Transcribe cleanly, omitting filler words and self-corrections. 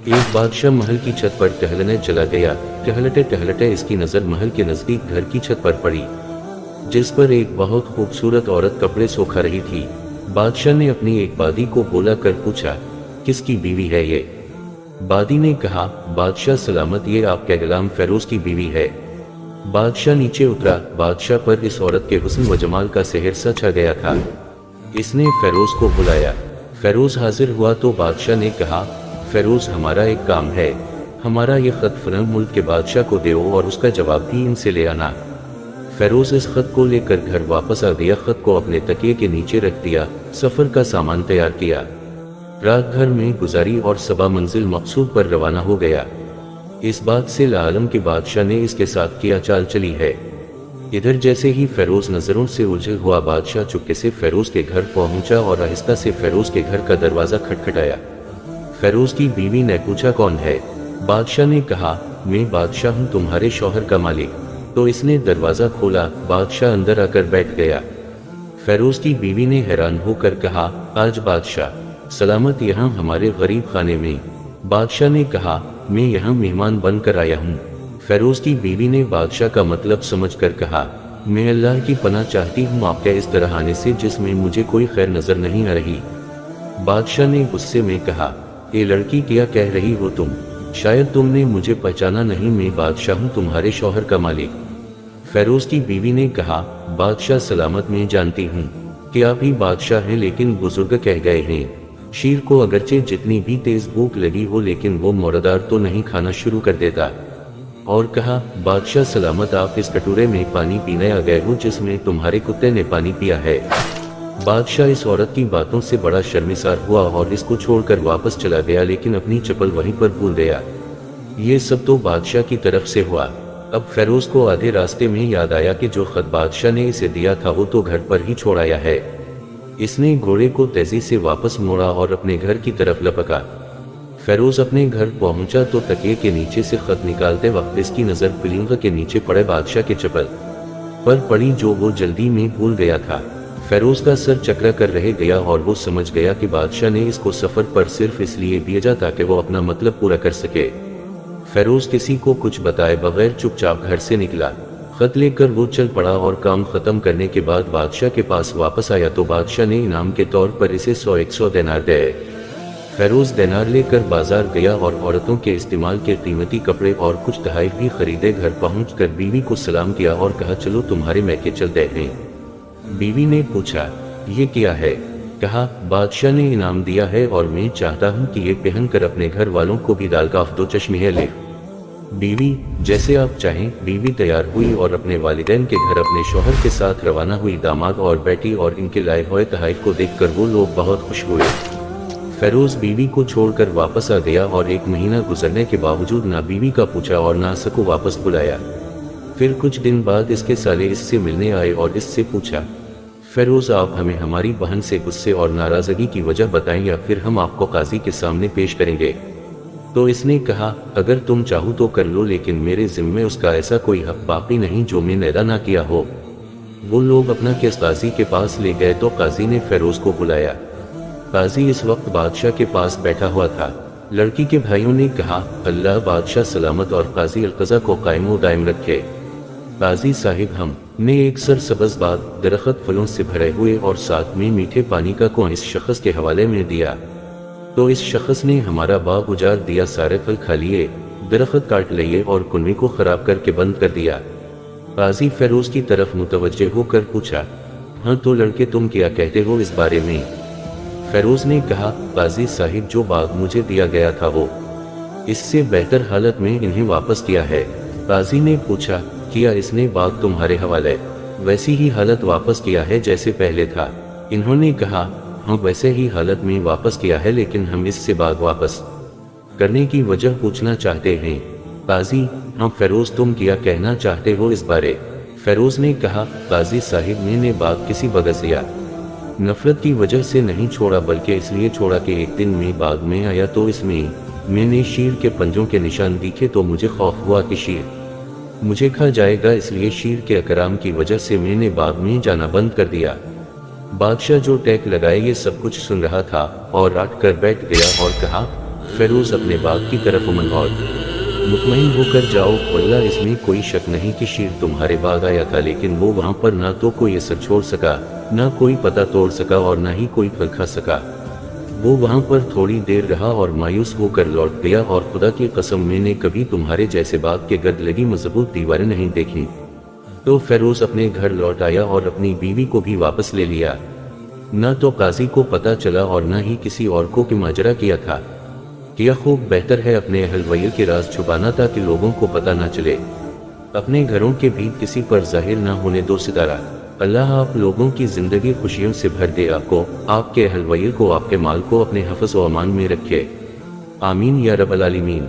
एक बादशाह महल की छत पर टहलने चला गया। टहलते टहलते इसकी नजर महल के नजदीक घर की छत पर पड़ी, जिस पर एक बहुत खूबसूरत औरत कपड़े सुखा रही थी। बादशाह ने अपनी एक बादी को बुला कर पूछा, किसकी बीवी है ये? बादी ने कहा, बादशाह सलामत, ये आपके गुलाम फेरोज की बीवी है। बादशाह नीचे उतरा। बादशाह पर इस औरत के हुस्न व जमाल का सेहर सा छा गया था। इसने फेरोज को बुलाया। फेरोज हाजिर हुआ तो बादशाह ने कहा, फेरोज, हमारा एक काम है। हमारा ये खत फलां मुल्क के बादशाह को दो और उसका जवाब भी इनसे ले आना। फेरोज इस खत को लेकर घर वापस आ गया। खत को अपने तकिए के नीचे रख दिया। सफर का सामान तैयार किया। रात घर में गुजारी और सबा मंजिल मकसूद पर रवाना हो गया। इस बात से लालम के बादशाह ने इसके साथ किया चाल चली है। इधर जैसे ही फेरोज नजरों से उलझा हुआ, बादशाह चुपके से फेरोज के घर पहुंचा और आहिस्ता से फेरोज के घर का दरवाजा खटखटाया। फेरोज की बीवी ने पूछा, कौन है? बादशाह ने कहा, मैं बादशाह हूँ, तुम्हारे शौहर का मालिक। तो इसने दरवाजा खोला। बादशाह अंदर आकर बैठ गया। फेरोज की बीवी ने हैरान होकर कहा, आज बादशाह सलामत यहाँ हमारे गरीब खाने में? बादशाह ने कहा, मैं यहाँ मेहमान बनकर आया हूँ। फेरोज की बीवी ने बादशाह का मतलब समझकर कहा, मैं अल्लाह की पनाह चाहती हूँ आपके इस तरह आने से, जिसमें मुझे कोई खैर नजर नहीं आ रही। बादशाह ने गुस्से में कहा, ये लड़की, क्या कह रही हो तुम? शायद तुमने मुझे पहचाना नहीं, मैं बादशाह हूँ, तुम्हारे शौहर का मालिक। फेरोज की बीवी ने कहा, बादशाह सलामत, मैं जानती हूँ कि आप ही बादशाह हैं, लेकिन बुजुर्ग कह गए हैं शीर को अगरचे जितनी भी तेज भूख लगी हो, लेकिन वो मोरदार तो नहीं खाना शुरू कर देता। और कहा, बादशाह सलामत, आप इस कटोरे में पानी पीने आ गए हो जिसमें तुम्हारे कुत्ते ने पानी पिया है। बादशाह इस औरत की बातों से बड़ा शर्मिसार हुआ और इसको छोड़कर वापस चला गया, लेकिन अपनी चप्पल वहीं पर भूल गया। ये सब तो बादशाह की तरफ से हुआ। अब फेरोज को आधे रास्ते में याद आया कि जो खत बादशाह ने इसे दिया था वो तो घर पर ही छोड़ आया है। इसने घोड़े को तेजी से वापस मोड़ा और अपने घर की तरफ लपका। फेरोज अपने घर पहुंचा तो तकिए के नीचे से खत निकालते वक्त इसकी नजर पिलिंग के नीचे पड़े बादशाह के चप्पल पर पड़ी, जो वो जल्दी में भूल गया था। फेरोज का सर चकरा कर रह गया और वो समझ गया कि बादशाह ने इसको सफर पर सिर्फ इसलिए भेजा ताकि वो अपना मतलब पूरा कर सके। फेरोज किसी को कुछ बताए बगैर चुपचाप घर से निकला। खत लेकर वो चल पड़ा और काम खत्म करने के बाद बादशाह के पास वापस आया तो बादशाह ने इनाम के तौर पर इसे 100 देनार दे। फेरोज देनार लेकर बाजार गया और औरतों के इस्तेमाल के कीमती कपड़े और कुछ तोहफे भी खरीदे। घर पहुंचकर बीवी को सलाम किया और कहा, चलो तुम्हारे मैके चलते हैं। बीवी ने पूछा, ये क्या है? कहा, बादशाह ने इनाम दिया है और मैं चाहता हूँ कि ये पहनकर अपने घर वालों को भी दाल का दो चश्मे ले। बीवी, जैसे आप चाहें। बीवी तैयार हुई और अपने वालिदैन के घर अपने शौहर के साथ रवाना हुई। दामाद और बेटी और इनके लाए हुए तोहफे को देखकर वो लोग बहुत खुश हुए। फेरोज बीवी को छोड़कर वापस आ गया और 1 महीना गुजरने के बावजूद ना बीवी का पूछा और ना इसको वापस बुलाया। फिर कुछ दिन बाद इसके साले इससे मिलने आए और इससे पूछा, फेरोज, आप हमें हमारी बहन से गुस्से और नाराजगी की वजह बताएं या फिर हम आपको काजी के सामने पेश करेंगे। तो इसने कहा, अगर तुम चाहो तो कर लो, लेकिन मेरे जिम्मे उसका ऐसा कोई हक बाकी नहीं जो मैंने अदा ना किया हो। वो लोग अपना केस काजी के पास ले गए तो काजी ने फेरोज को बुलाया। काजी इस वक्त बादशाह के पास बैठा हुआ था। लड़की के भाइयों ने कहा, अल्लाह बादशाह सलामत और काजी अलकज़ा को कायम व दायम रखे। काजी साहिब, हमने एक सरसब्ज़ बाग, दरख्त फलों से भरे हुए और साथ में मीठे पानी का कुआं इस शख्स के हवाले में दिया, तो इस शख्स ने हमारा बाग उजाड़ दिया, सारे फल खा लिए, दरख्त काट लिए और कुएं को खराब करके बंद कर दिया। काजी फेरोज की तरफ मुतवज्जे होकर पूछा, हाँ तो लड़के, तुम क्या कहते हो इस बारे में? फेरोज ने कहा, काजी साहिब, जो बाग मुझे दिया गया था वो इससे बेहतर हालत में इन्हें वापस किया है। काजी ने पूछा, किया इसने बाग तुम्हारे हवाले वैसी ही हालत वापस किया है जैसे पहले था? इन्होंने कहा, हाँ वैसे ही हालत में वापस किया है, लेकिन हम इससे बाग वापस करने की वजह पूछना चाहते हैं। काजी, हाँ फेरोज, तुम क्या कहना चाहते हो इस बारे? फेरोज ने कहा, काजी साहिब, मैंने बाग किसी बगस या नफरत की वजह से नहीं छोड़ा, बल्कि इसलिए छोड़ा कि एक दिन मैं बाग में आया तो इसमें मैंने शीर के पंजों के निशान दिखे तो मुझे खौफ हुआ कि शीर मुझे खा जाएगा, इसलिए शीर के अकराम की वजह से मैंने बाग में जाना बंद कर दिया। बादशाह जो टैक लगाए ये सब कुछ सुन रहा था और राट कर बैठ गया और कहा, فیروز اپنے باغ کی طرف امنگ اور مطمئن ہو کر جاؤ واللہ اس میں کوئی شک نہیں کہ شیر تمہارے باغ آیا تھا، لیکن وہ وہاں پر نہ تو کوئی اثر چھوڑ سکا، نہ کوئی پتا توڑ سکا اور نہ ہی کوئی پھل کھا سکا۔ وہ وہاں پر تھوڑی دیر رہا اور مایوس ہو کر لوٹ گیا، اور خدا کی قسم میں نے کبھی تمہارے جیسے باغ کے گرد لگی مضبوط دیواریں نہیں دیکھی۔ تو فیروز اپنے گھر لوٹ آیا اور اپنی بیوی کو بھی واپس لے لیا۔ نہ تو قاضی کو پتا چلا اور نہ ہی کسی اور کو کہ ماجرا کیا تھا۔ کیا خوب بہتر ہے اپنے اہل ویل کے راز چھپانا تاکہ لوگوں کو پتا نہ چلے، اپنے گھروں کے بھی کسی پر ظاہر نہ ہونے دو۔ ستارہ اللہ آپ لوگوں کی زندگی خوشیوں سے بھر دے، آپ کو، آپ کے اہل ویل کو، آپ کے مال کو اپنے حفظ و امان میں رکھے، آمین یا رب العالمین۔